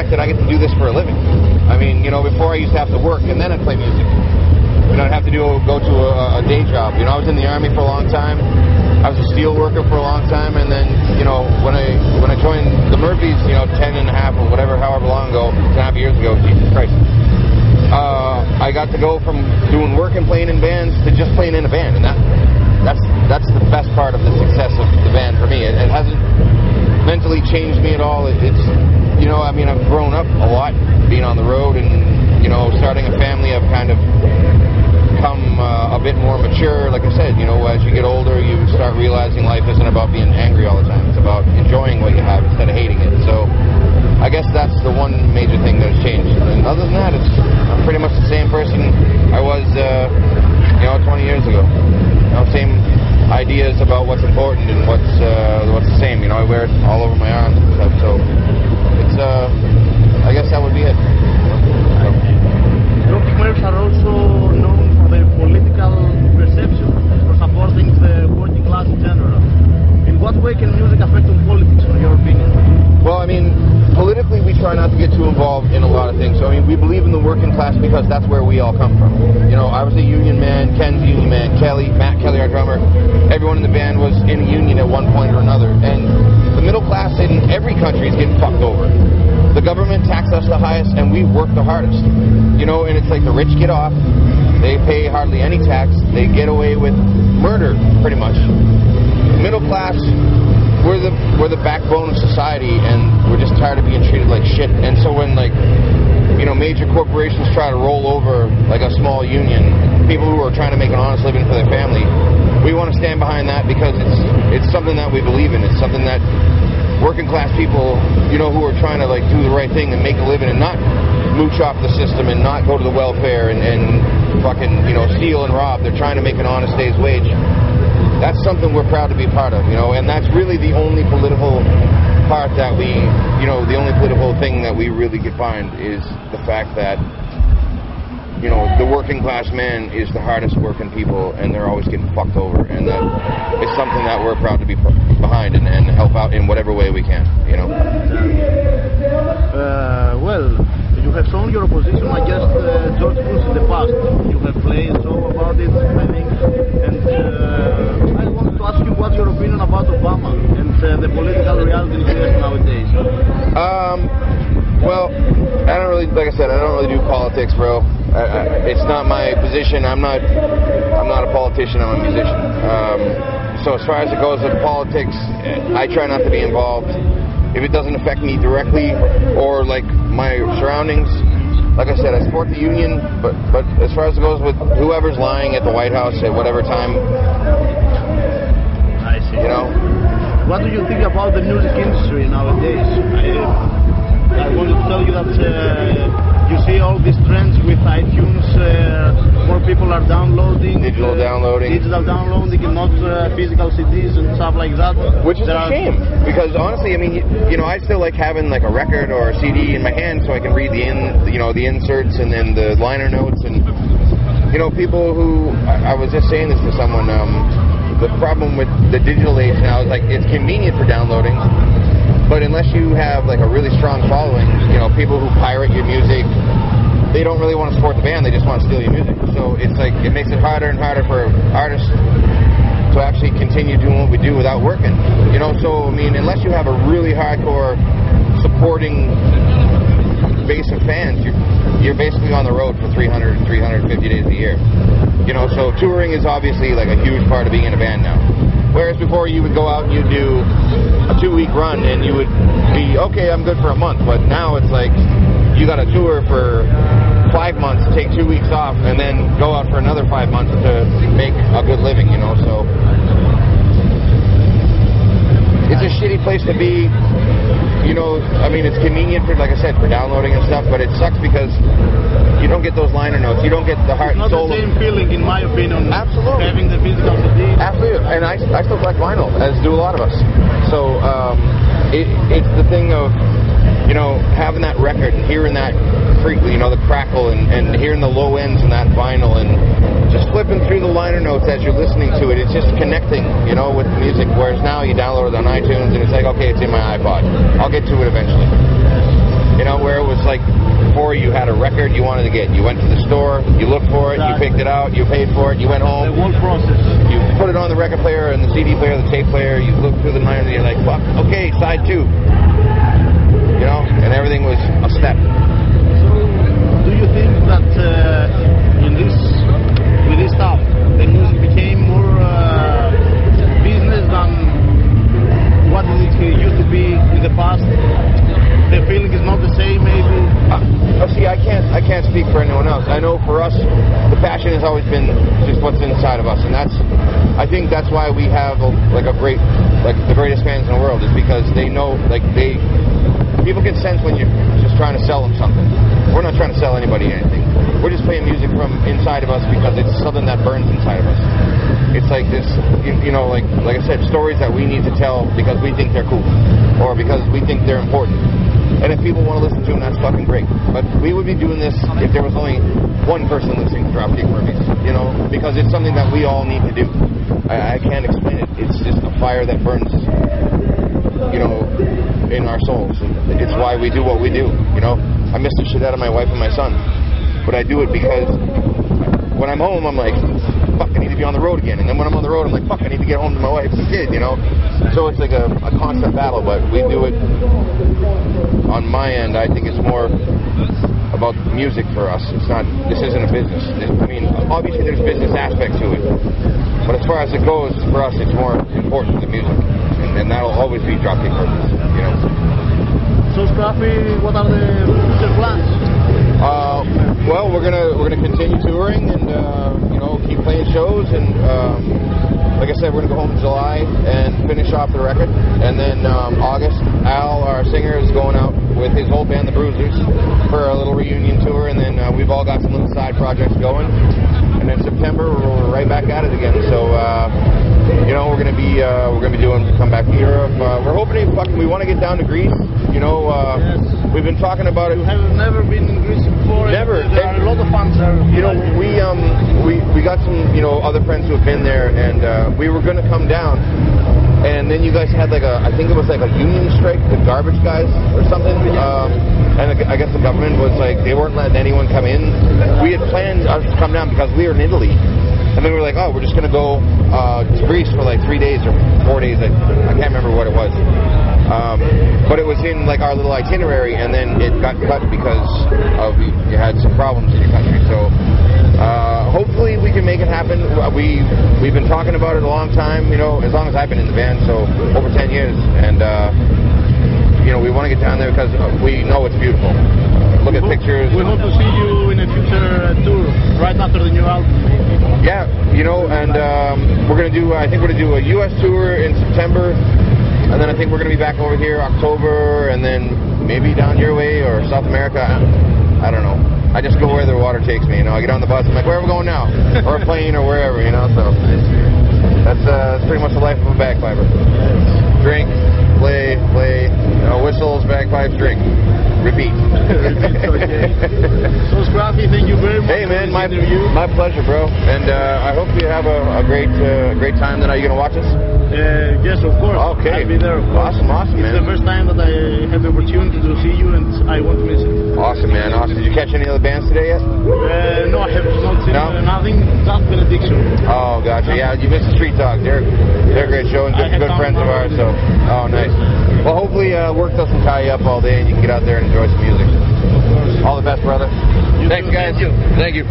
fact that I get to do this for a living. I mean, before I used to have to work and then I'd play music. I'd have to go to a day job. I was in the Army for a long time. I was a steel worker for a long time, and then, when I joined the Murphys, 10 and a half or however long ago, 10.5 years ago, Jesus Christ, I got to go from doing work and playing in bands to just playing in a band, and that's the best part of the success of the band for me. It hasn't mentally changed me at all. I've grown up a lot being on the road, and starting a family. I've kind of become a bit more mature. Like I said, as you get older, you start realizing life isn't about being angry all the time. It's about enjoying what you have instead of hating it. So I guess that's the one major thing that's changed. And other than that, I'm pretty much the same person I was 20 years ago. Same ideas about what's important and what's the same. I wear it all over my arms and stuff. So it's I guess that would be it. Dropkick Murphys are also known for their political perception, for supporting the working class in general. In what way can music affect on politics, in your opinion? Well, politically we try not to get too involved in a lot of things. So, we believe in the working class because that's where we all come from. I was a union man, Ken's a union man, Matt Kelly, our drummer, everyone in the band was in a union at one point or another. And the middle class in every country is getting fucked over. The government taxes us the highest, and we work the hardest. And it's like the rich get off, they pay hardly any tax, they get away with murder, pretty much. Middle class, we're the backbone of society, and we're just tired of being treated like shit. And so when, major corporations try to roll over, like a small union, people who are trying to make an honest living for their family, we want to stand behind that because it's something that we believe in. It's something that working class people, who are trying to do the right thing and make a living and not mooch off the system and not go to the welfare and fucking, steal and rob. They're trying to make an honest day's wage. That's something we're proud to be part of, and that's really the only political part that the only political thing that we really could find is the fact that, the working class man is the hardest working people, and they're always getting fucked over, and that it's something that we're proud to be behind and help out in whatever way we can, Well, you have shown your opposition against George Bush in the past. You have played a show about it, I think, and I wanted to ask you what's your opinion about Obama and the political reality in the US nowadays. Well, I don't really, like I said, I don't really do politics, bro. It's not my position. I'm not a politician. I'm a musician. So as far as it goes with politics, I try not to be involved. If it doesn't affect me directly or my surroundings, like I said, I support the union. But as far as it goes with whoever's lying at the White House at whatever time, I see. What do you think about the music industry nowadays? I wanted to tell you that you see all these trends with iTunes, more people are downloading. Digital downloading, and not physical CDs and stuff like that. Which is a shame, because honestly, I still like having a record or a CD in my hand so I can read the inserts and then the liner notes. And, people who, I was just saying this to someone, the problem with the digital age now is it's convenient for downloading, but unless you have a really strong following, people who pirate your music, they don't really want to support the band, they just want to steal your music. So it's it makes it harder and harder for artists to actually continue doing what we do without working. So unless you have a really hardcore supporting base of fans, you're basically on the road for 300 and 350 days a year. So touring is obviously a huge part of being in a band now. Whereas before you would go out and you'd do a 2-week run and you would be, okay, I'm good for a month. But now it's you got to tour for 5 months, take 2 weeks off, and then go out for another 5 months to make a good living, so it's a shitty place to be. It's convenient for, like I said, for downloading and stuff, but it sucks because you don't get those liner notes. You don't get the heart and soul. It's not the same feeling, in my opinion. Absolutely. Having the physical CD. Absolutely. And I still collect vinyl, as do a lot of us. So it's the thing of, having that record and hearing that the crackle and hearing the low ends in that vinyl and just flipping through the liner notes as you're listening to it. It's just connecting, with the music. Whereas now you download it on iTunes and it's okay, it's in my iPod. I'll get to it eventually. You know, where it was like before you had a record you wanted to get. You went to the store, you looked for it, you picked it out, you paid for it, you went home. The whole process. You put it on the record player and the CD player, the tape player, you look through the line and you're like, fuck, okay, side 2. You know, and everything was a step. So, do you think that with this stuff, the music became more business than what it used to be in the past? The feeling is not the same, maybe. See, I can't speak for anyone else. I know for us, the passion has always been just what's inside of us, and I think that's why we have the greatest fans in the world, is because they know, people can sense when you're just trying to sell them something. We're not trying to sell anybody anything. We're just playing music from inside of us because it's something that burns inside of us. It's like this, like I said, stories that we need to tell because we think they're cool or because we think they're important. And if people want to listen to them, that's fucking great. But we would be doing this if there was only one person listening to Dropkick Murphys, because it's something that we all need to do. I can't explain it. It's just a fire that burns, in our souls. It's why we do what we do, I miss the shit out of my wife and my son. But I do it because when I'm home, I'm like, fuck, I need to be on the road again. And then when I'm on the road, I'm like, fuck, I need to get home to my wife and kid, So it's like a constant battle, but we do it. On my end, I think it's more about music for us. This isn't a business. Obviously there's business aspect to it. But as far as it goes, for us, it's more important than music. And that'll always be Dropkick Murphys, So, Scrappy, what are the future plans? Well, we're gonna continue touring and keep playing shows, and like I said, we're gonna go home in July and finish off the record, and then August, Al, our singer, is going out with his whole band, the Bruisers, for a little reunion tour, and then we've all got some little side projects going, and then September we're right back at it again. So we're gonna be doing come back to Europe. We're hoping we want to get down to Greece. Yes. We've been talking about it. You have never been in Greece before. Never. There are a lot of fans there. We got some other friends who have been there, and we were going to come down, and then you guys had I think it was like a union strike with garbage guys or something, and I guess the government was like they weren't letting anyone come in. We had planned us to come down because we were in Italy, and then we were like, oh, we're just going to go to Greece for like 3 days or 4 days. I can't remember what it was. But it was in our little itinerary, and then it got cut because you had some problems in your country. So hopefully we can make it happen. We've been talking about it a long time, as long as I've been in the band, so over 10 years. And we want to get down there because we know it's beautiful. Look at pictures. We hope to see you in a future tour right after the new album. Yeah, and we're gonna do. I think we're gonna do a U.S. tour in September. And then I think we're going to be back over here October, and then maybe down your way or South America. I don't know. I just go where the water takes me. I get on the bus. I'm like, where are we going now? Or a plane or wherever. So that's pretty much the life of a bagpiper. Drink, play, whistles, bagpipes, drink, repeat. So, Scrappy, thank you very much. Hey, man, my pleasure, bro. And I hope you have a great time. Then are you going to watch us? Yes, of course. Okay. I'll be there. Awesome, It's man. the first time that I have the opportunity to see you, and I want to miss it. Awesome, man. Awesome. Did you catch any other bands today yet? No, I have not seen nothing. Just Benediction. Oh, gotcha. Yeah, you missed the Street Talk. They're a great show and good friends of ours. So, nice. Well, hopefully work doesn't tie you up all day and you can get out there and enjoy some music. All the best, brother. Thanks, guys. Thank you. Thank you.